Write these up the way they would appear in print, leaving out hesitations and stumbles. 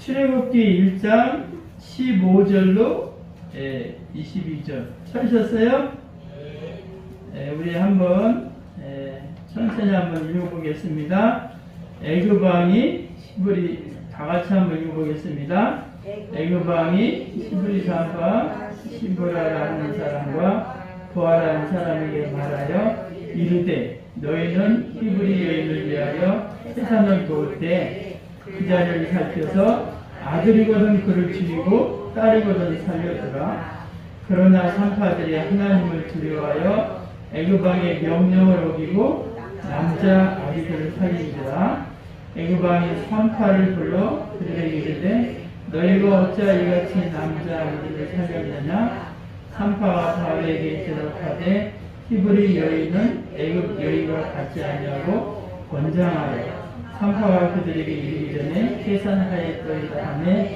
출애굽기 1장 15절로 22절 찾으셨어요? 우리 한번 천천히 한번 읽어보겠습니다. 애굽 왕이 시브리 다 같이 한번 읽어보겠습니다. 애굽 왕이 시브리 사람과 시브라라는 사람과 부하라는 사람에게 말하여 이르되 너희는 히브리 여인을 위하여 해산을 도울 때 그 자녀를 살펴서 아들이거든 그를 죽이고 딸이거든 살려주라. 그러나 산파들이 하나님을 두려워하여 애굽 왕의 명령을 어기고 남자 아기들을 살린지라. 애굽 왕이 산파를 불러 그들에게 이르되 너희가 어찌 이같이 남자 아기들을 살렸느냐. 산파가 바로에게 대답하되 히브리 여인은 애굽 여인과 같지 아니하고 권장하여 산파가 그들에게 이르기 전에 계산하였더이다 하며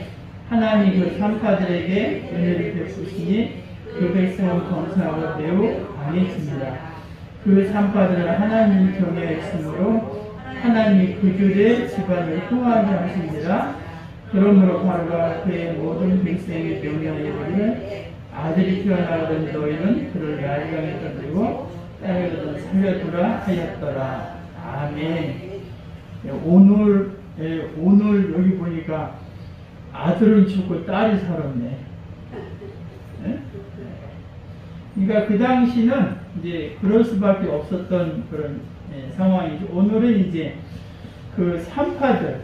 하나님이 그 산파들에게 은혜를 베푸시니 그 백성은 건사하고 매우 강해집니다. 그 산파들은 하나님을 경외했으므로 하나님이 그들의 집안을 흥하게 하시니라. 그러므로 바로가 그의 모든 백성에게 명령하여 이르기를 아들이 태어나거든 너희는 그를 야일강에 던지고 딸을 살려두라 하였더라. 아멘. 오늘 여기 보니까 아들은 죽고 딸이 살았네. 그러니까 그 당시는 이제 그럴 수밖에 없었던 그런 상황이죠. 오늘은 이제 그 산파들,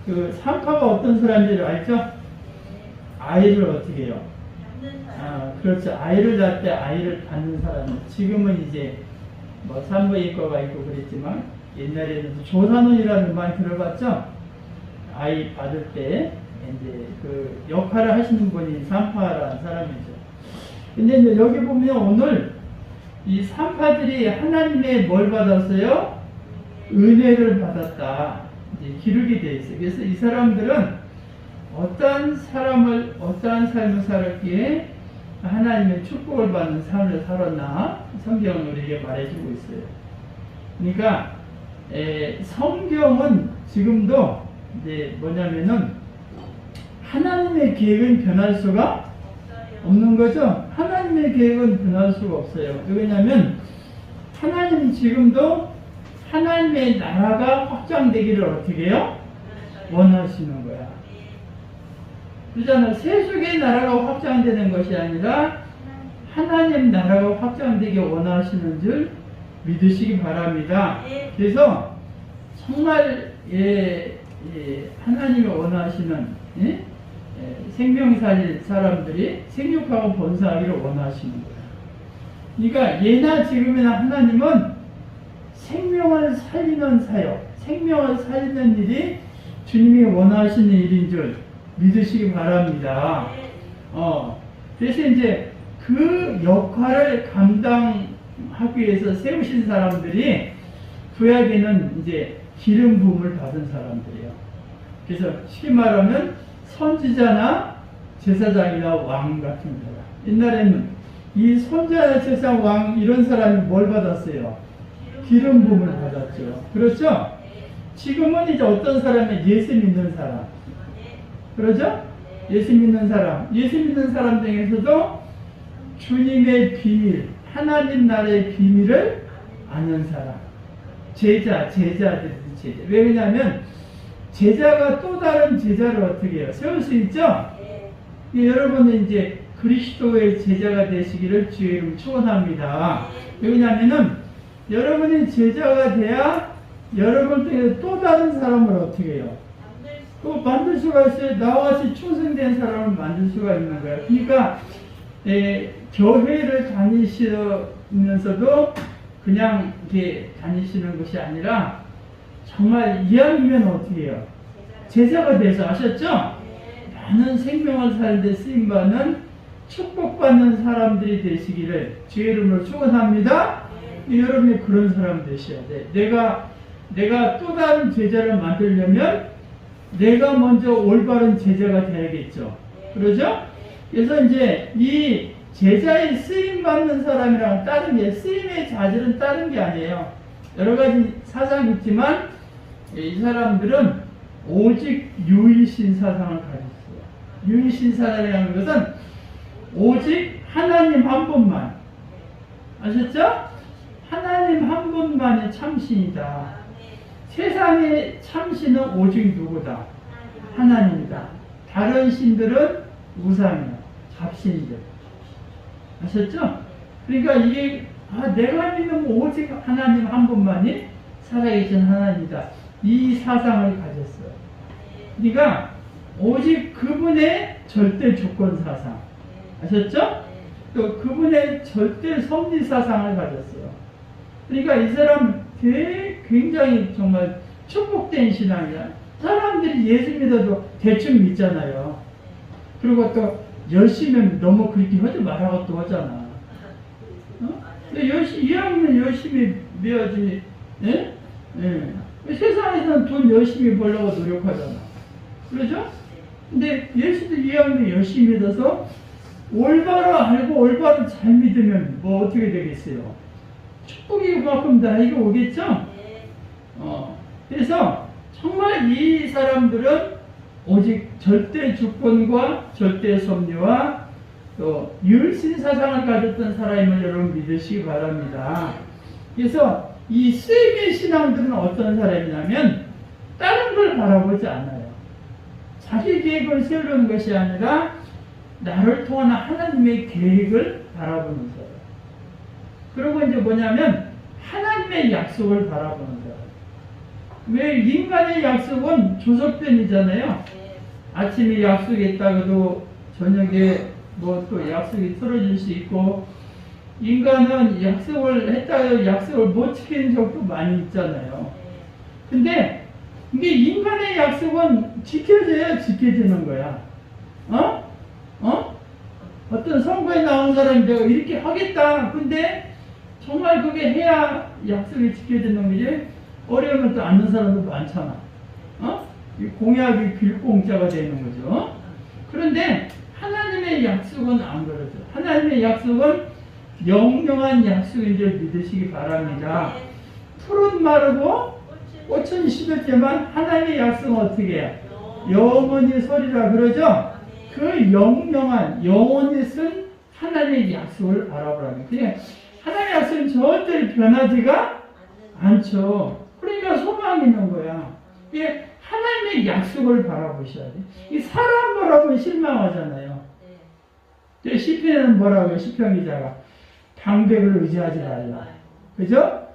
그 산파가 어떤 사람인지를 알죠? 아이를 어떻게 해요? 그렇죠. 아이를 낳을 때 아이를 받는 사람. 지금은 이제 뭐 산부인과가 있고 그랬지만 옛날에는 조산원이라는 말 들어봤죠? 아이 받을 때 이제 그 역할을 하시는 분이 산파라는 사람이죠. 근데 이제 여기 보면 오늘 이 산파들이 하나님의 뭘 받았어요? 은혜를 받았다. 이제 기록이 되어 있어요. 그래서 이 사람들은 어떠한 삶을 살았기에 하나님의 축복을 받는 삶을 살았나 성경은 우리에게 말해주고 있어요. 그러니까 성경은 지금도 이제 뭐냐면은 하나님의 계획은 변할 수가 없는 거죠. 하나님의 계획은 변할 수가 없어요. 왜냐하면 하나님이 지금도 하나님의 나라가 확장되기를 어떻게 해요? 원하시는 거야. 그렇잖아요. 세속의 나라가 확장되는 것이 아니라 하나님 나라가 확장되기 원하시는 줄 믿으시기 바랍니다. 그래서 정말 하나님이 원하시는 생명 살릴 사람들이 생육하고 번성하기를 원하시는 거예요. 그러니까 예나 지금이나 하나님은 생명을 살리는 사역, 생명을 살리는 일이 주님이 원하시는 일인 줄 믿으시기 바랍니다. 그래서 이제 그 역할을 감당하기 위해서 세우신 사람들이 구약에는 이제 기름 부음을 받은 사람들이에요. 그래서 쉽게 말하면 선지자나 제사장이나 왕 같은 사람. 옛날에는 이 선지자나 제사장, 왕 이런 사람이 뭘 받았어요? 기름 부음을 받았죠. 그렇죠? 지금은 이제 어떤 사람이 예수 믿는 사람. 그러죠? 예수 믿는 사람 중에서도 주님의 비밀, 하나님 나라의 비밀을 아는 사람. 제자들이 제자. 왜냐하면 제자가 또 다른 제자를 어떻게 해요? 세울 수 있죠? 여러분은 이제 그리스도의 제자가 되시기를 주의 이름 축원합니다. 왜냐하면은 여러분이 제자가 돼야 여러분 중에 또 다른 사람을 어떻게 해요? 또 만들 수가 있어요. 나와 같이 충성된 사람을 만들 수가 있는 거예요. 그러니까 교회를 다니시면서도 그냥 이렇게 다니시는 것이 아니라 정말 이왕이면 어떻게 해요? 제자가 돼서 아셨죠? 많은 생명을 사는데 쓰임받는 축복받는 사람들이 되시기를 주의 이름으로 축원합니다. 여러분이 그런 사람 되셔야 돼. 내가 또 다른 제자를 만들려면 내가 먼저 올바른 제자가 돼야겠죠. 그러죠? 그래서 이제 이 제자의 쓰임받는 사람이랑 다른 게, 쓰임의 자질은 다른 게 아니에요. 여러 가지 사상이 있지만 이 사람들은 오직 유일신 사상을 가졌어요. 유일신 사상이라는 것은 오직 하나님 한 분만. 아셨죠? 하나님 한 분만이 참신이다. 세상의 참신은 오직 누구다? 하나님이다. 다른 신들은 우상이야. 잡신들. 아셨죠? 그러니까 이게 내가 믿는 오직 하나님 한 분만이 살아계신 하나님이다. 이 사상을 가졌어요. 그러니까 오직 그분의 절대 주권 사상. 아셨죠? 또 그분의 절대 섭리 사상을 가졌어요. 그러니까 이 사람 굉장히 정말 축복된 신앙이야. 사람들이 예수 믿어도 대충 믿잖아요. 그리고 또 열심히 너무 그렇게 하지 말라고 또 하잖아. 이왕이면 열심히 배워야지. 예? 예. 세상에서는 돈 열심히 벌려고 노력하잖아. 그러죠? 근데 예수도 이왕이면 열심히 믿어서 올바로 알고 올바로 잘 믿으면 뭐 어떻게 되겠어요? 축복이 그만큼 나에게 오겠죠? 그래서 정말 이 사람들은 오직 절대 주권과 절대 섭리와 또 유일신 사상을 가졌던 사람임을 여러분 믿으시기 바랍니다. 그래서 이 세계 신앙들은 어떤 사람이냐면 다른 걸 바라보지 않아요. 자기 계획을 세우려는 것이 아니라 나를 통한 하나님의 계획을 바라보는 사람. 그리고 이제 뭐냐면 하나님의 약속을 바라보는 사람. 왜 인간의 약속은 조석변이잖아요. 아침에 약속이 있다가도 저녁에 뭐 또 약속이 틀어질 수 있고, 인간은 약속을 했다가 약속을 못 지키는 적도 많이 있잖아요. 근데 이게 인간의 약속은 지켜져야 지켜지는 거야. 어떤 선거에 나온 사람이 내가 이렇게 하겠다. 근데 정말 그게 해야 약속이 지켜지는 거지. 어려우면 또 않는 사람도 많잖아. 이 공약이 길공짜가 되는 거죠. 그런데 하나님의 약속은 안 그러죠. 하나님의 약속은 영영한 약속인 줄 믿으시기 바랍니다. 풀은 마르고 꽃은 시들지만 하나님의 약속은 어떻게 해요? 영원히 서리라 그러죠. 그 영영한 영원히 쓴 하나님의 약속을 바라보라는 거예요. 그냥 하나님의 약속은 절대로 변하지가 않죠. 그러니까 소망이 있는 거야. 이게 하나님의 약속을 바라보셔야 돼. 이 사람 바라보면 실망하잖아요. 시편에는 뭐라고요? 시편 기자가 방백을 의지하지 말라. 그죠?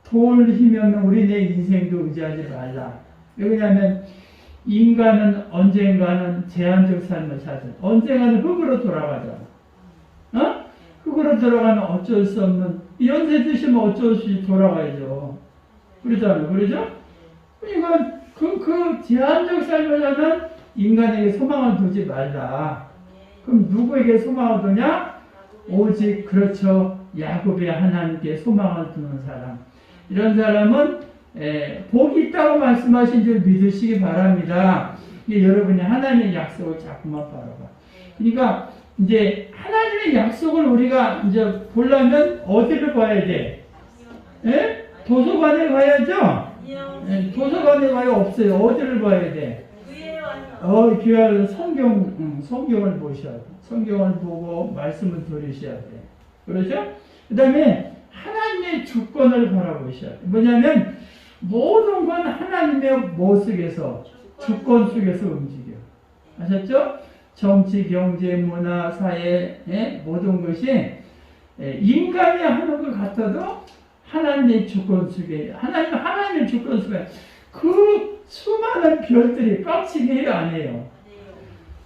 돌 힘없는 우리네 인생도 의지하지 말라. 왜냐하면 인간은 언젠가는 제한적 삶을 살죠. 언젠가는 흙으로 돌아가잖아. 흙으로 돌아가면 어쩔 수 없는, 연세 드시면 어쩔 수 없이 돌아가야죠. 그러잖아요. 그러죠? 그러니까 그 제한적 삶을 하면 인간에게 소망을 두지 말라. 그럼 누구에게 소망을 두냐? 오직 그렇죠. 야곱의 하나님께 소망을 두는 사람. 이런 사람은 복이 있다고 말씀하신 줄 믿으시기 바랍니다. 이게 여러분이 하나님의 약속을 자꾸만 바라봐. 그러니까 이제 하나님의 약속을 우리가 이제 보려면 어디를 봐야 돼? 도서관에 가야죠? 도서관에 가야 없어요. 어디를 봐야 돼? 교회 성경을 보셔야 돼. 성경을 보고 말씀을 들으셔야 돼. 그렇죠? 그 다음에 하나님의 주권을 바라보셔야 돼. 뭐냐면 모든 건 하나님의 속에서, 주권 속에서 움직여. 아셨죠? 정치, 경제, 문화, 사회, 모든 것이 인간이 하는 것 같아도 하나님의 주권 속에, 하나님의 주권 속에 그 수많은 별들이 빡치게 해요, 안 해요?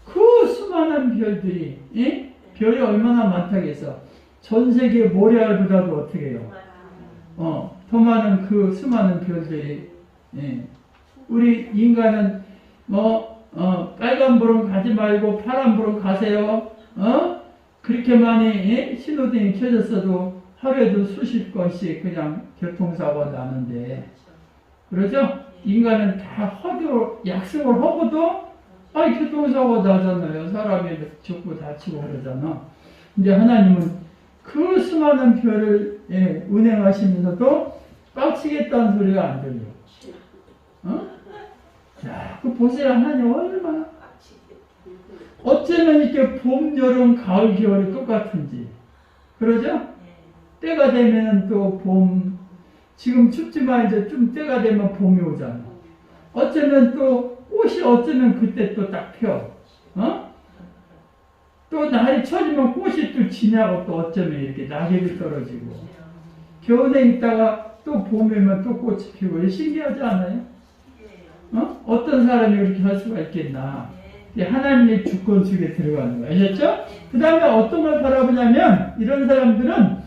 그 수많은 별들이, 별이 얼마나 많다겠어. 전 세계 모래알보다도 어떻게 해요? 더 많은 그 수많은 별들이, 우리 인간은 빨간 불은 가지 말고 파란 불은 가세요. 그렇게 많이 신호등이 켜졌어도 하루에도 수십 건씩 그냥 교통사고가 나는데, 그러죠? 인간은 다 약속을 하고도 교통사고가 나잖아요. 사람이 죽고 다치고 그러잖아. 근데 하나님은 그 수많은 별을 운행하시면서도 빡치겠다는 소리가 안 들려. 자, 그 보세요. 하나님 얼마나 어쩌면 이렇게 봄, 여름, 가을, 겨울이 똑같은지. 그러죠? 때가 되면 또 봄, 지금 춥지만 이제 좀 때가 되면 봄이 오잖아. 어쩌면 또 꽃이 어쩌면 그때 또 딱 펴. 또 날이 처지면 꽃이 또 지냐고 또 어쩌면 이렇게 낙엽이 떨어지고. 겨울에 있다가 또 봄이면 또 꽃이 피고. 신기하지 않아요? 어떤 사람이 이렇게 할 수가 있겠나. 하나님의 주권 속에 들어가는 거예요. 아셨죠? 그 다음에 어떤 걸 바라보냐면 이런 사람들은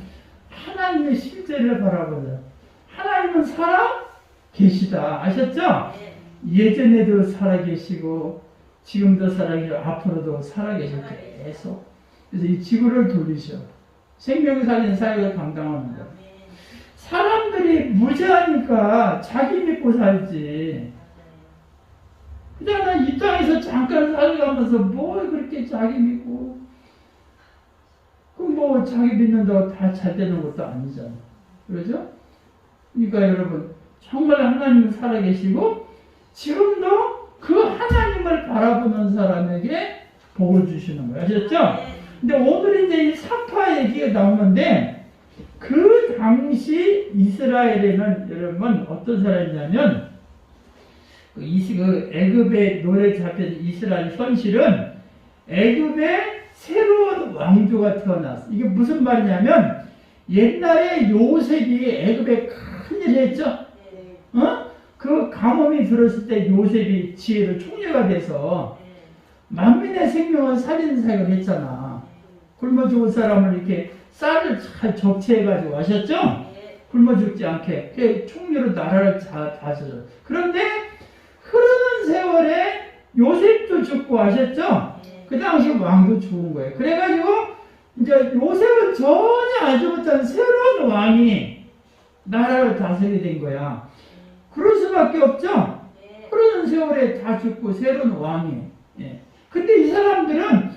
하나님의 실제를 바라보죠. 하나님은 살아 계시다. 아셨죠? 예전에도 살아 계시고 지금도 살아 계시고 앞으로도 살아 계실 계속. 그래서 이 지구를 돌리셔. 생명 살린 사역을 감당하는 거예요. 사람들이 무지하니까 자기 믿고 살지. 그냥 이 땅에서 잠깐 살아가면서 뭘 그렇게 자기 믿고 그 뭐 자기 믿는다고 다 잘 되는 것도 아니잖아. 그러죠? 그러니까 여러분 정말 하나님은 살아계시고 지금도 그 하나님을 바라보는 사람에게 복을 주시는 거예요. 아셨죠? 근데 오늘 이제 이 사파 얘기가 나오는데 그 당시 이스라엘에는 여러분 어떤 사람이냐면 그 애굽의 노래 잡혀진 이스라엘 현실은 애굽의 새로운 왕조가 태어났어. 이게 무슨 말이냐면 옛날에 요셉이 애굽에 큰일을 했죠. 그 가뭄이 들었을 때 요셉이 지혜로 총리가 돼서 만민의 생명을 살리는 사역을 했잖아. 굶어 죽을 사람을 이렇게 쌀을 잘 적재해가지고 아셨죠? 굶어 죽지 않게 총리로 나라를 다스려. 그런데 흐르는 세월에 요셉도 죽고 아셨죠? 그 당시 왕도 죽은 거예요. 그래가지고 이제 요셉은 전혀 알지 못한 새로운 왕이 나라를 다스리게 된 거야. 그럴 수밖에 없죠? 흐르는 세월에 다 죽고 새로운 왕이. 근데 이 사람들은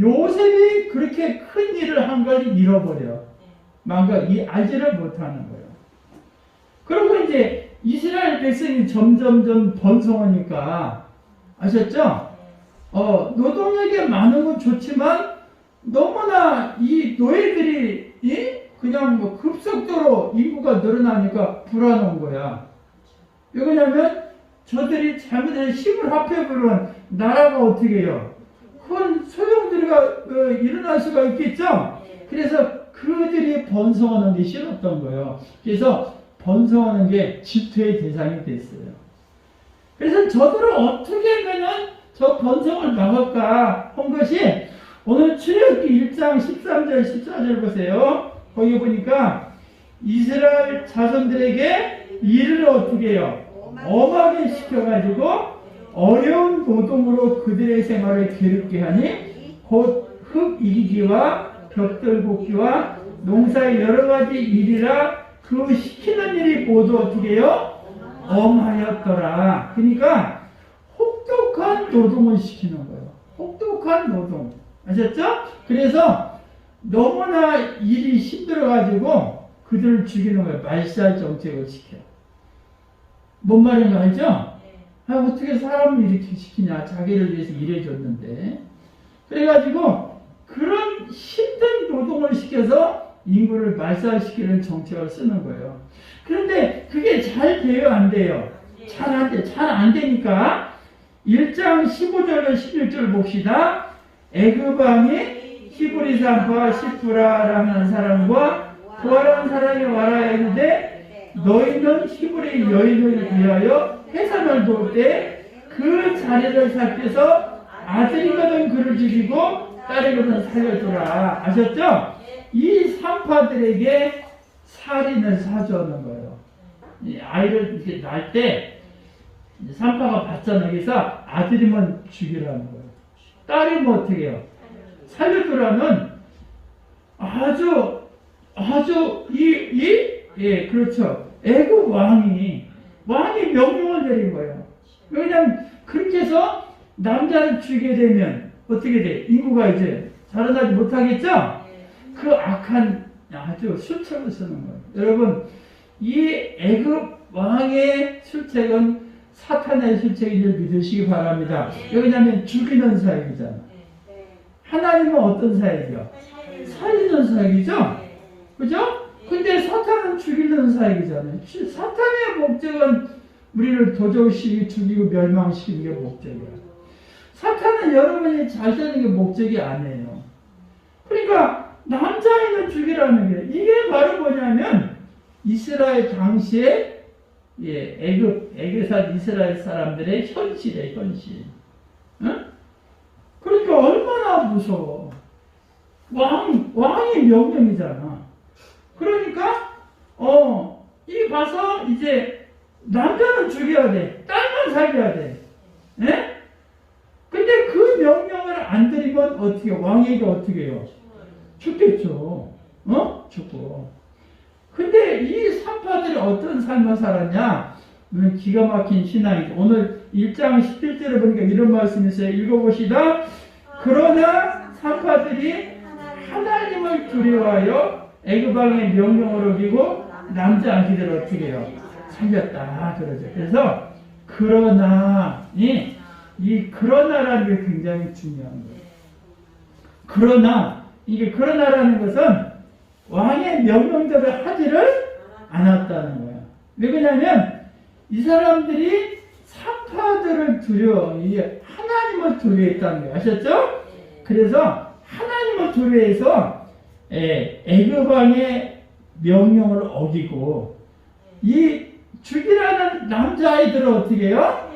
요셉이 그렇게 큰 일을 한 걸 잃어버려. 알지를 못하는 거예요. 그리고 이제 이스라엘 백성이 점점점 번성하니까 아셨죠? 노동력이 많은 건 좋지만 너무나 이 노예들이 그냥 뭐 급속도로 인구가 늘어나니까 불안한 거야. 왜 그러냐면 저들이 잘못해서 힘을 합해보면 나라가 어떻게 해요? 큰 소용돌이가 일어날 수가 있겠죠? 그래서 그들이 번성하는 게 싫었던 거예요. 그래서 번성하는 게 질투의 대상이 됐어요. 그래서 저들을 어떻게 하면은 저 번성을 막을까 한 것이 오늘 출애굽기 1장 13절 14절 보세요. 거기 보니까 이스라엘 자손들에게 일을 어떻게 해요? 엄하게 시켜가지고 어려운 노동으로 그들의 생활을 괴롭게 하니 곧 흙 이기기와 벽돌 굽기와 농사의 여러 가지 일이라 그 시키는 일이 모두 어떻게 해요? 엄하였더라. 그러니까 혹독한 노동을 시키는 거예요. 혹독한 노동. 아셨죠? 그래서 너무나 일이 힘들어가지고 그들을 죽이는 거예요. 말살 정책을 시켜. 뭔 말인가 알죠? 어떻게 사람을 이렇게 시키냐. 자기를 위해서 일해줬는데. 그래가지고 그런 힘든 노동을 시켜서 인구를 말살시키는 정책을 쓰는 거예요. 그런데 그게 잘 돼요? 안 돼요? 잘 안 돼. 잘 안 되니까 1장 15절로 16절 봅시다. 애굽 왕이 히브리 산파 시프라라는 사람과 부하라는 사람이 와라 했는데 너희는 히브리 여인을 위하여 해산을 도울 때 그 자리를 살펴서 아들이거든 그를 죽이고 딸이거든 살려주라. 아셨죠? 이 산파들에게 살인을 사주하는 거예요. 이 아이를 이렇게 낳을 때 산파가 받잖아요. 그래서 아들이면 죽이라는 거예요. 딸이면 어떻게 해요? 살려주라는 아주 그렇죠. 애굽 왕이 명령을 내린 거예요. 왜냐하면 그렇게 해서 남자를 죽이게 되면 어떻게 돼? 인구가 이제 자라나지 못하겠죠? 그 악한 아주 술책을 쓰는 거예요. 여러분, 이 애굽 왕의 술책은 사탄의 실책인 줄 믿으시기 바랍니다. 왜냐하면 죽이는 사역이잖아. 하나님은 어떤 사역이요? 살리는 사역이죠? 그죠? 근데 사탄은 죽이는 사역이잖아요. 사탄의 목적은 우리를 도적시키고 죽이고 멸망시키는 게 목적이야. 사탄은 여러분이 잘 되는 게 목적이 아니에요. 그러니까 남자아이는 죽이라는 게 이게 바로 뭐냐면 이스라엘 당시에 애굽산 이스라엘 사람들의 현실이에요. 현실. 응? 그러니까 얼마나 무서워. 왕의 명령이잖아. 그러니까 이 가서 이제 남자는 죽여야 돼. 딸만 살려야 돼. 예? 근데 그 명령을 안 드리면 어떻게 왕에게 어떻게 해요? 죽겠죠. 죽고. 근데 이 산파들이 어떤 삶을 살았냐? 기가 막힌 신앙이죠. 오늘 1장 11절에 보니까 이런 말씀이 있어요. 읽어보시다. 그러나 산파들이 하나님을 두려워하여 애굽왕의 명령을 어기고 남자 아기들을 어떻게 해요? 살렸다. 그러죠. 그래서 그러나 이 그러나라는 게 굉장히 중요한 거예요. 그러나 이게 그러나라는 것은 왕의 명령대로 하지를 않았다는 거예요. 왜 그러냐면 이 사람들이 산파들을 이게 하나님을 두려워했다는 거예요. 아셨죠? 그래서 하나님을 두려워해서 애굽 왕의 명령을 어기고 이 죽이라는 남자아이들을 어떻게 해요?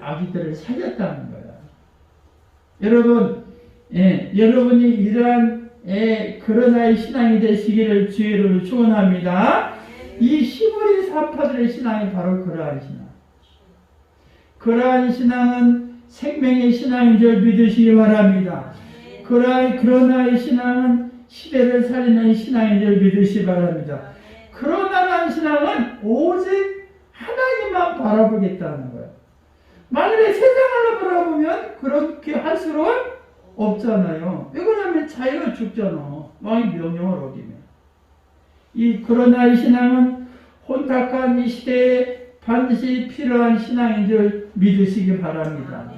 아기들을 살렸다는 거예요. 여러분, 여러분이 이러한 그러나의 신앙이 되시기를 주의 이름으로 축원합니다. 이 히브리 산파들의 신앙이 바로 그러한 신앙. 그러한 신앙은 생명의 신앙인 줄 믿으시기 바랍니다. 그러나의 신앙은 시대를 살리는 신앙인 줄 믿으시기 바랍니다. 그러나라는 신앙은 오직 하나님만 바라보겠다는 거예요. 만약에 세상을 바라보면 그렇게 할 수는 없잖아요. 왜 그러냐면 자기가 죽잖아. 왕의 명령을 어기면. 이 그러나의 신앙은 혼탁한 이 시대에 반드시 필요한 신앙인 줄 믿으시기 바랍니다.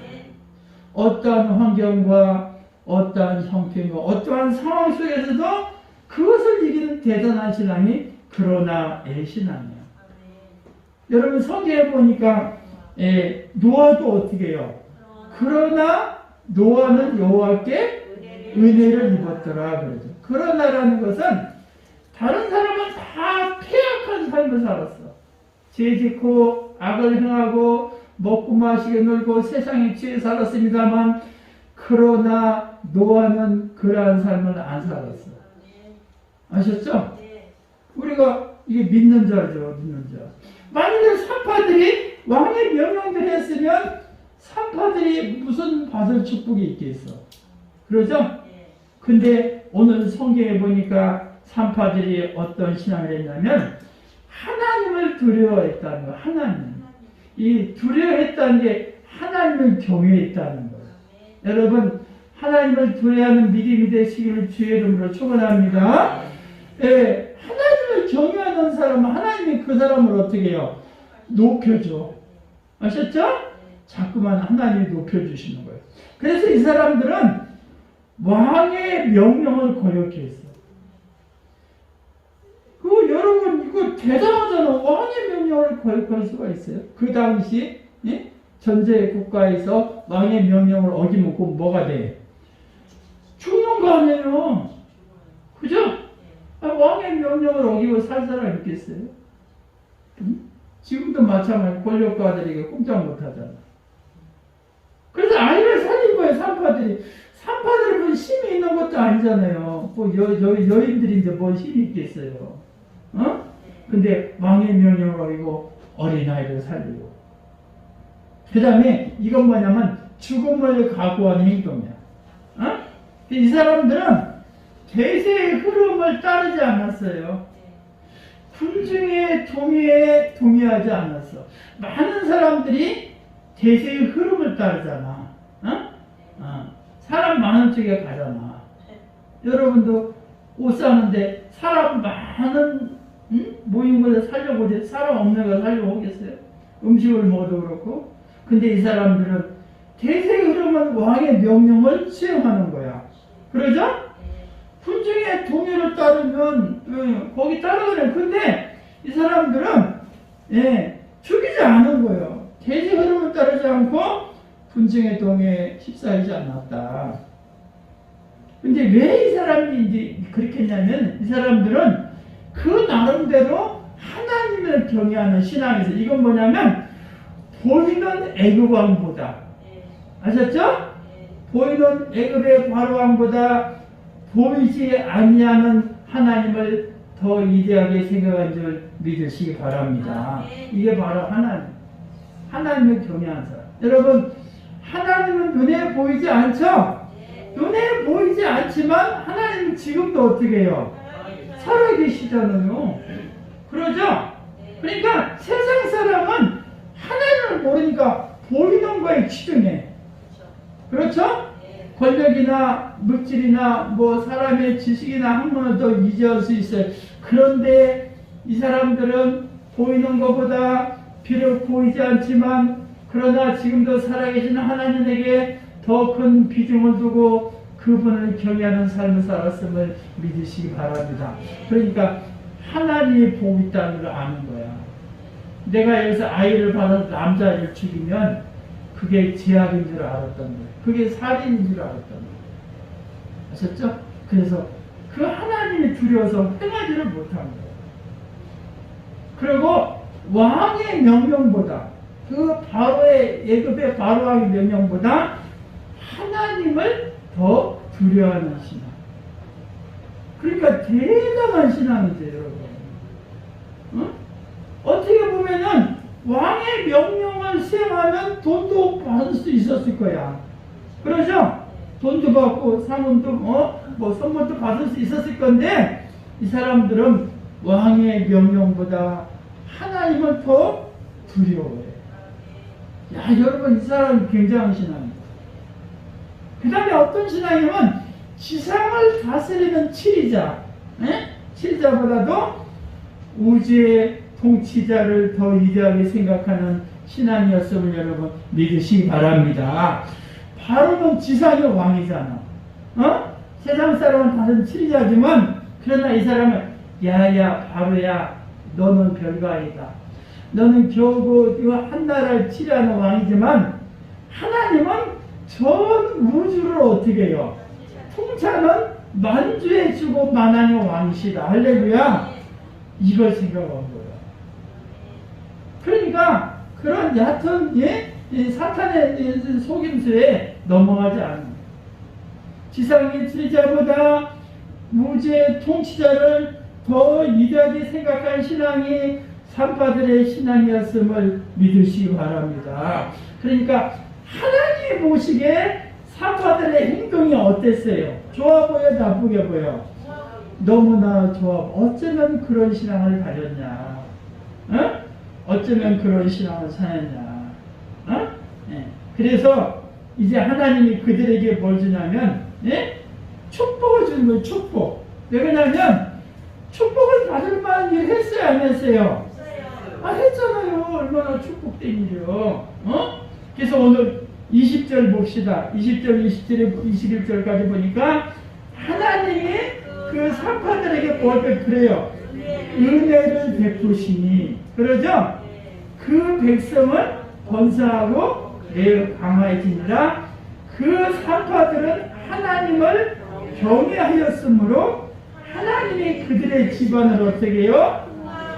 어떠한 환경과 어떠한 형편과 어떠한 상황 속에서도 그것을 이기는 대단한 신앙이 그러나의 신앙이에요. 여러분 성경에 보니까 노아도 어떻게 해요? 그러나 노아는 여호와께 은혜를 입었더라 그러죠. 그러나라는 것은 다른 사람은 다 폐악한 삶을 살았어. 죄짓고 악을 행하고 먹고 마시게 놀고 세상에 취해 살았습니다만 그러나 노아는 그러한 삶을 안 살았어. 아셨죠? 우리가 이게 믿는 자죠. 믿는 자. 만약에 산파들이 왕의 명령대로 했으면 산파들이 무슨 받을 축복이 있겠어. 그러죠? 근데 오늘 성경에 보니까 산파들이 어떤 신앙을 했냐면 하나님을 두려워했다는 거예요. 하나님. 이 두려워했다는 게 하나님을 경외했다는 거예요. 여러분 하나님을 두려워하는 믿음이 되시기를 주의 이름으로 축원합니다. 하나님을 경외하는 사람은 하나님이 그 사람을 어떻게 해요? 높여줘. 아셨죠? 자꾸만 하나님이 높여주시는 거예요. 그래서 이 사람들은 왕의 명령을 거역해 했어. 여러분 이거 대단하잖아. 왕의 명령을 거역할 수가 있어요. 그 당시 전제 국가에서 왕의 명령을 어기면 꼭 뭐가 돼? 죽는 거 아니에요. 그죠? 왕의 명령을 어기고 살 사람 있겠어요? 지금도 마찬가지 권력가들이 꼼짝 못하잖아. 그래서 아이를 살린 거예요. 산파들이. 산파들은 뭐 힘이 있는 것도 아니잖아요. 뭐 여인들인데 뭐 힘이 있겠어요. 근데 왕의 명령을 어기고 어린아이를 살리고. 그 다음에 이건 뭐냐면 죽음을 각오하는 행동이야. 이 사람들은 대세의 흐름을 따르지 않았어요. 군중의 동의에 동의하지 않았어. 많은 사람들이 대세의 흐름을 따르잖아. 사람 많은 쪽에 가잖아. 여러분도 옷 사는데 사람 많은 모인 곳에 살려고 오지 사람 없는 곳에 살려고 오겠어요? 음식을 먹어도 그렇고. 근데 이 사람들은 대세의 흐름은 왕의 명령을 수행하는 거야. 그러죠? 군중의 동요를 따르면 거기 따르거든. 근데 이 사람들은 죽이지 않은 거예요. 대세 흐름을 따르지 않고 군중의 동요에 휩싸이지 않았다. 근데 왜 이 사람이 이제 그렇게 했냐면 이 사람들은 그 나름대로 하나님을 경외하는 신앙에서 이건 뭐냐면 보이는 애굽 왕보다 아셨죠? 보이는 애굽의 바로 왕보다 보이지 아니하는 하나님을 더 위대하게 생각한 줄 믿으시기 바랍니다. 이게 바로 하나님을 경외하는 사람. 여러분, 하나님은 눈에 보이지 않죠? 눈에 보이지 않지만 하나님은 지금도 어떻게 해요? 살아계시잖아요. 그러죠? 그러니까 세상 사람은 하나님을 모르니까 보이는 거에 치중해. 그렇죠? 권력이나 물질이나 뭐 사람의 지식이나 학문을 더 의지할 수 있어요. 그런데 이 사람들은 보이는 것보다 비록 보이지 않지만 그러나 지금도 살아계신 하나님에게 더 큰 비중을 두고 그분을 경외하는 삶을 살았음을 믿으시기 바랍니다. 그러니까 하나님이 보고 있다는 걸 아는 거야. 내가 여기서 아이를 받아서 남자아이를 죽이면 그게 죄악인 줄 알았던 거예요. 그게 살인인 줄 알았던 거예요. 아셨죠? 그래서 그 하나님이 두려워서 행하지를 못한 거예요. 그리고 왕의 명령보다 그 바로의 애굽의 바로 왕의 명령보다 하나님을 더 두려워하는 신앙. 그러니까 대단한 신앙이죠, 여러분. 어? 어떻게 보면은 왕의 명령을 수행하면 돈도 받을 수 있었을 거야. 그러죠? 돈도 받고 상금도 뭐 선물도 받을 수 있었을 건데 이 사람들은 왕의 명령보다 하나님을 더 두려워해. 야, 여러분, 이 사람은 굉장한 신앙입니다. 그 다음에 어떤 신앙이면 지상을 다스리는 치리자, 치리자보다도 우주의 통치자를 더 위대하게 생각하는 신앙이었음을 여러분 믿으시기 바랍니다. 바로는 지상의 왕이잖아. 세상 사람은 다른 치리자지만 그러나 이 사람은 야야 바로야 너는 별거 아니다. 너는 겨우 한 나라를 치리하는 왕이지만 하나님은 전 우주를 어떻게 해요? 통치하는 만주해주고 만왕의 왕이시다. 할렐루야. 이걸 생각한 거예요. 그러니까 그런 얕은 사탄의 속임수에 넘어가지 않는 거예요. 지상의 치리자보다 우주의 통치자를 더 위대하게 생각한 신앙이 산파들의 신앙이었음을 믿으시기 바랍니다. 그러니까 하나님이 보시기에 산파들의 행동이 어땠어요? 좋아 보여? 나쁘게 보여? 너무나 좋아. 어쩌면 그런 신앙을 가졌냐? 어쩌면 그런 신앙을 사였냐? 그래서 이제 하나님이 그들에게 뭘 주냐면 축복을 주는 거예요. 축복. 왜 그러냐면 축복을 받을 만한 일을 했어요? 안 했어요? 했잖아요. 얼마나 축복된 일이요. 그래서 오늘 20절 봅시다. 20절, 20절, 21절까지 보니까 하나님이 그 산파들에게 뭘 그래요? 은혜를 베푸시니. 그러죠? 그 백성을 번성하고 매우 강화해지니라. 그 산파들은 하나님을 경외하였으므로 하나님이 그들의 집안을 어떻게 해요?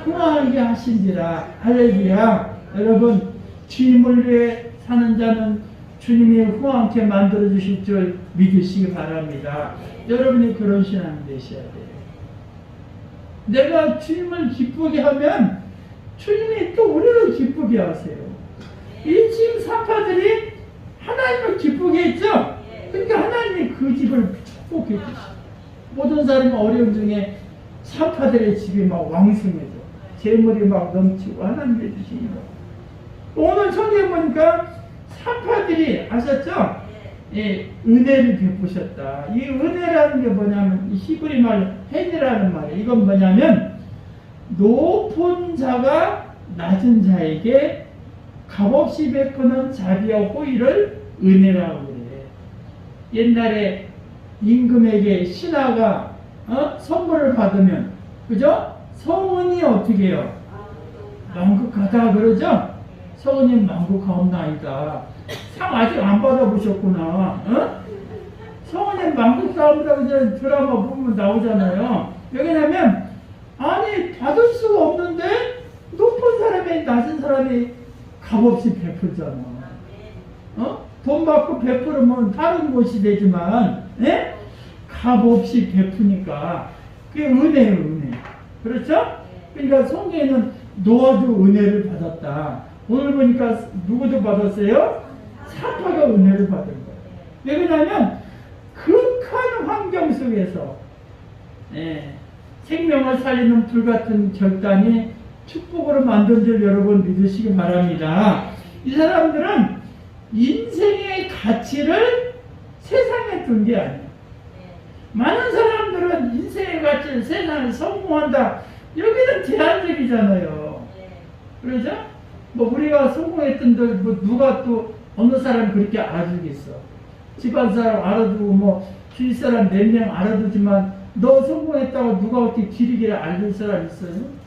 흥하게 하신지라. 할렐루야. 여러분, 주님을 위해 사는 자는 주님이 흥하게 만들어주실 줄 믿으시기 바랍니다. 여러분이 그런 신앙이 되셔야 돼요. 내가 주님을 기쁘게 하면 주님이 또 우리를 기쁘게 하세요. 이 지금 산파들이 하나님을 기쁘게 했죠? 그러니까 하나님이 그 집을 축복해 주시죠. 모든 사람이 어려움 중에 산파들의 집이 막 왕성해져. 재물이 막 넘치고 하나님 해주시니 오늘 성경에 보니까 산파들이 아셨죠? 은혜를 베푸셨다. 이 은혜라는 게 뭐냐면 이 히브리 말 헨이라는 말이에요. 이건 뭐냐면 높은 자가 낮은 자에게 값없이 베푸는 자비와 호의를 은혜라고 그래. 옛날에 임금에게 신하가 선물을 받으면, 그죠? 성은이 어떻게 해요? 만국하다 그러죠? 성은이 만국하옵나이다. 상 아직 안 받아보셨구나. 성은이 만국하옵다 그냥 드라마 보면 나오잖아요. 왜냐면 아니 받을 수가 없는데 높은 사람이 낮은 사람이 값없이 베풀잖아. 돈 받고 베풀으면 다른 곳이 되지만, 예? 값없이 베푸니까 그게 은혜예요, 은혜. 그렇죠? 그러니까 성경에는 노아도 은혜를 받았다. 오늘 보니까 누구도 받았어요? 사파가 은혜를 받은 거예요. 왜 그러냐면 극한 환경 속에서 생명을 살리는 불같은 결단이 축복으로 만든 줄 여러분 믿으시기 바랍니다. 이 사람들은 인생의 가치를 세상에 둔 게 아니에요. 많은 사람들은 인생의 가치를 세상에 성공한다. 여기는 제한적이잖아요. 그러죠? 뭐 우리가 성공했던들 뭐 누가 또 어느 사람 그렇게 알아주겠어. 집안 사람 알아두고 뭐 주위 사람 몇 명 알아두지만 너 성공했다고 누가 어떻게 길이길이 알릴 사람 있어요?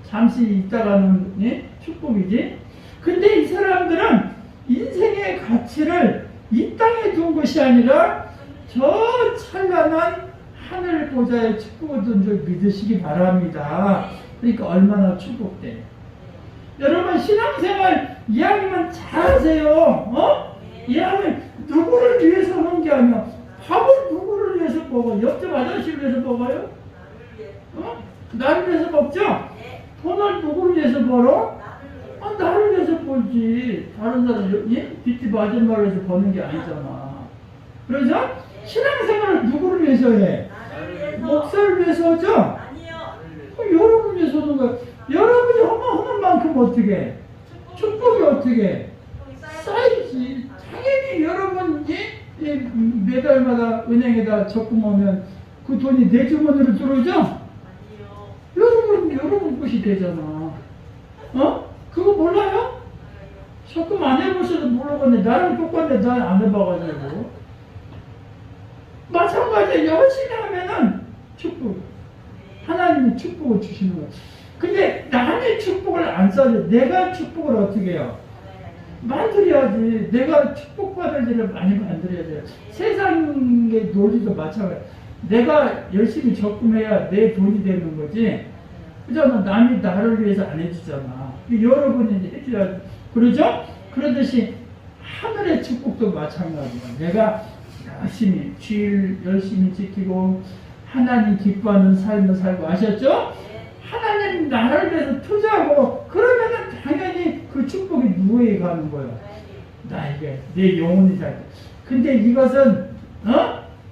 잠시 있다가는 축복이지. 근데 이 사람들은 인생의 가치를 이 땅에 둔 것이 아니라 저 찬란한 하늘 보좌의 축복을 둔 줄 믿으시기 바랍니다. 그러니까 얼마나 축복돼요. 여러분 신앙생활 이왕이면 잘하세요. 이왕이면 누구를 위해서 하는 게 아니야. 밥을 누구를 위해서 먹어요? 옆집 아저씨를 위해서 먹어요? 나를 위해서 먹죠? 돈을 누구를 위해서 벌어? 나를 위해서 벌지. 다른 사람, 뒷집 아줌마를 위해서 버는 게 아니잖아. 그러죠? 신앙생활을 누구를 위해서 해? 목사를 위해서 하죠? 아니요. 여러분을 위해서 하는 거야. 여러분이 하는 만큼 어떻게 해? 축복이 어떻게 해? 쌓이지. 당연히 여러분이 매달마다 은행에다 적금하면 그 돈이 내 주머니로 들어오죠? 아니요. 여러분 것이 되잖아. 그거 몰라요? 적금 안 해보셔도 모르겠네. 나랑 똑같네. 난 안 해봐가지고. 마찬가지로 열심히 하면은 축복. 하나님이 축복을 주시는 거예요. 근데 남의 축복을 안 써줘. 내가 축복을 어떻게 해요? 만들어야지. 내가 축복받을 일을 많이 만들어야 돼요. 세상의 논리도 마찬가지야. 내가 열심히 적금해야 내 돈이 되는 거지. 그잖아. 남이 나를 위해서 안 해주잖아. 여러분이 해줘야, 그러죠? 그러듯이 하늘의 축복도 마찬가지야. 내가 열심히, 주일 열심히 지키고, 하나님 기뻐하는 삶을 살고, 아셨죠? 하나님 나를 위해서 투자하고, 그러면은 당연히 그 축복이 누구에게 가는 거예요? 나에게, 내 영혼이 살 때. 근데 이것은,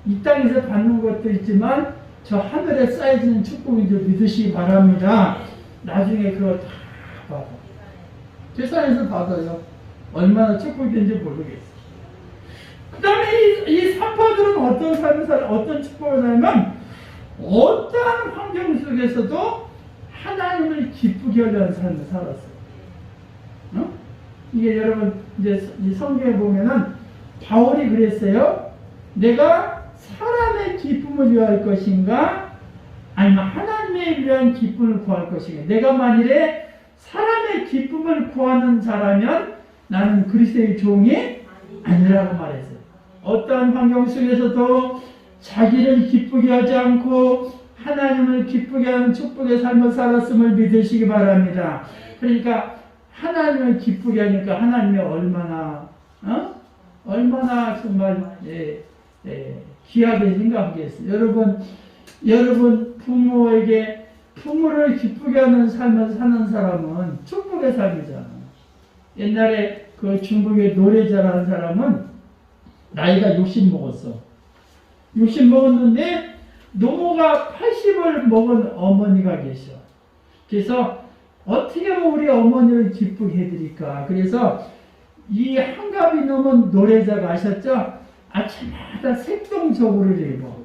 이 땅에서 받는 것도 있지만, 저 하늘에 쌓여지는 축복인 줄 믿으시기 바랍니다. 나중에 그거 다 받아. 세상에서 받아요. 얼마나 축복인지 모르겠어. 그 다음에 이 사파들은 어떤 삶을 어떤 축복을 살면, 어떠한 환경 속에서도 하나님을 기쁘게 하려는 삶을 살았어요. 이게 여러분, 이제 이 성경에 보면은, 바울이 그랬어요. 내가 사람의 기쁨을 위할 것인가? 아니면 하나님의 위한 기쁨을 구할 것인가? 내가 만일에 사람의 기쁨을 구하는 자라면 나는 그리스도의 종이 아니라고 말했어요. 어떠한 환경 속에서도 자기를 기쁘게 하지 않고 하나님을 기쁘게 하는 축복의 삶을 살았음을 믿으시기 바랍니다. 그러니까 하나님을 기쁘게 하니까 하나님이 얼마나 정말 귀하게 생각하겠어요. 여러분 부모에게 부모를 기쁘게 하는 삶을 사는 사람은 축복의 삶이잖아. 옛날에 그 중국의 노래자라는 사람은 나이가 60 먹었어. 60 먹었는데 노모가 80을 먹은 어머니가 계셔. 그래서 어떻게 하면 우리 어머니를 기쁘게 해드릴까. 그래서 이 한갑이 넘은 노래자가 아셨죠? 아침마다 색동저고를 입어.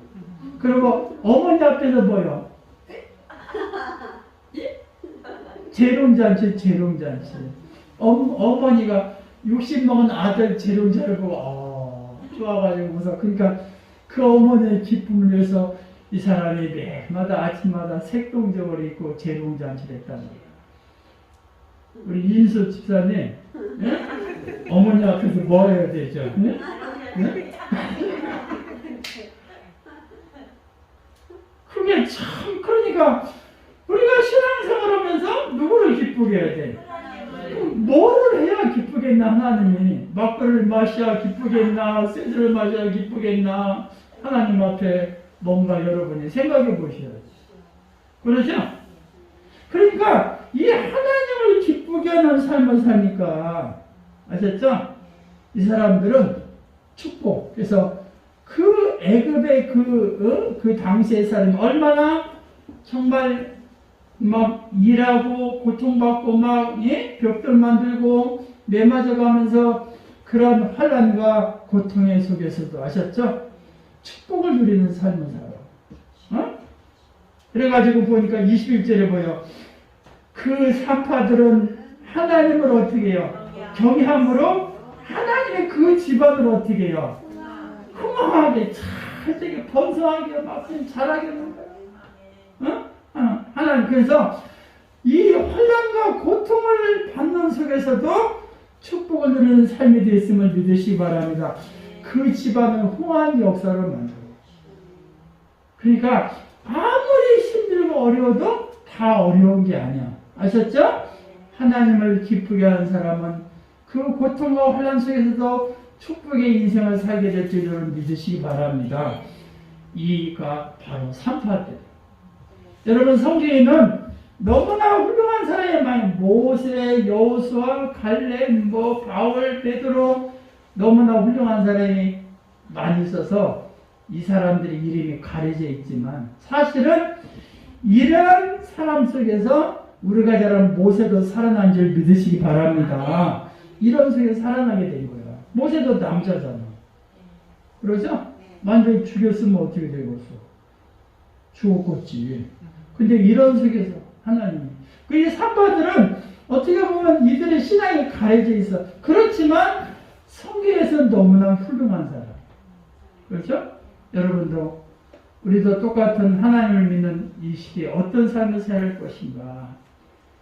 그리고 어머니 앞에서 뭐요? 재롱잔치. 어머니가 60 먹은 아들 재롱자를 보고 좋아가지고 웃어. 그러니까 그 어머니의 기쁨을 위해서 이 사람이 매일마다 아침마다 색동적을 입고 재롱잔치를 했다는 거예요. 우리 인수 집사님, 예? 어머니 앞에서 뭐 해야 되죠? 예? 예? 그게 참, 그러니까 우리가 신앙생활 하면서 누구를 기쁘게 해야 돼? 뭐를 해야 기쁘겠나? 하나님이 막걸리를 마셔야 기쁘겠나? 소주를 마셔야 기쁘겠나? 하나님 앞에 뭔가 여러분이 생각해 보셔야지. 그러죠? 그러니까 이 하나님을 기쁘게 하는 삶을 사니까, 아셨죠? 이 사람들은 축복. 그래서 그 애굽의 그 당시의 사람이 얼마나 정말 막 일하고 고통받고 막 벽돌 만들고 매맞아가면서 그런 환난과 고통의 속에서도, 아셨죠? 축복을 누리는 삶을 살아. 그래가지고 보니까 21절에 보여. 그 산파들은 하나님을 어떻게 해요? 경외함으로 하나님의 그 집안을 어떻게 해요? 흥황하게 잘 되게 번성하게 막 잘하게 하는 거예요. 하나님, 그래서 이 환난과 고통을 받는 속에서도 축복을 누리는 삶이 되었음을 믿으시기 바랍니다. 그 집안은 흥한 역사를 만들고. 그러니까 아무리 힘들고 어려워도 다 어려운 게 아니야. 아셨죠? 하나님을 기쁘게 하는 사람은 그 고통과 환난 속에서도 축복의 인생을 살게 될 줄을 믿으시기 바랍니다. 이가 바로 산파들. 여러분, 성경에는 너무나 훌륭한 사람이 많이, 모세, 여호수아, 갈렙, 바울, 베드로, 너무나 훌륭한 사람이 많이 있어서 이 사람들의 이름이 가려져 있지만, 사실은 이런 사람 속에서 우리가 잘 아는 모세도 살아난 줄 믿으시기 바랍니다. 이런 속에서 살아나게 된 거야. 모세도 남자잖아. 그러죠? 만약에 죽였으면 어떻게 되겠어? 죽었겠지. 근데 이런 속에서 하나님이, 이 산파들은 어떻게 보면 이들의 신앙이 가려져 있어. 그렇지만 성경에서는 너무나 훌륭한 사람. 그렇죠? 여러분도, 우리도 똑같은 하나님을 믿는 이 시기에 어떤 삶을 살 것인가.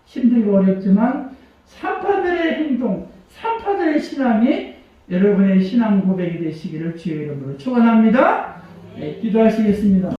힘들고 어렵지만 산파들의 행동, 산파들의 신앙이 여러분의 신앙 고백이 되시기를 주의 이름으로 축원합니다. 네, 기도하시겠습니다.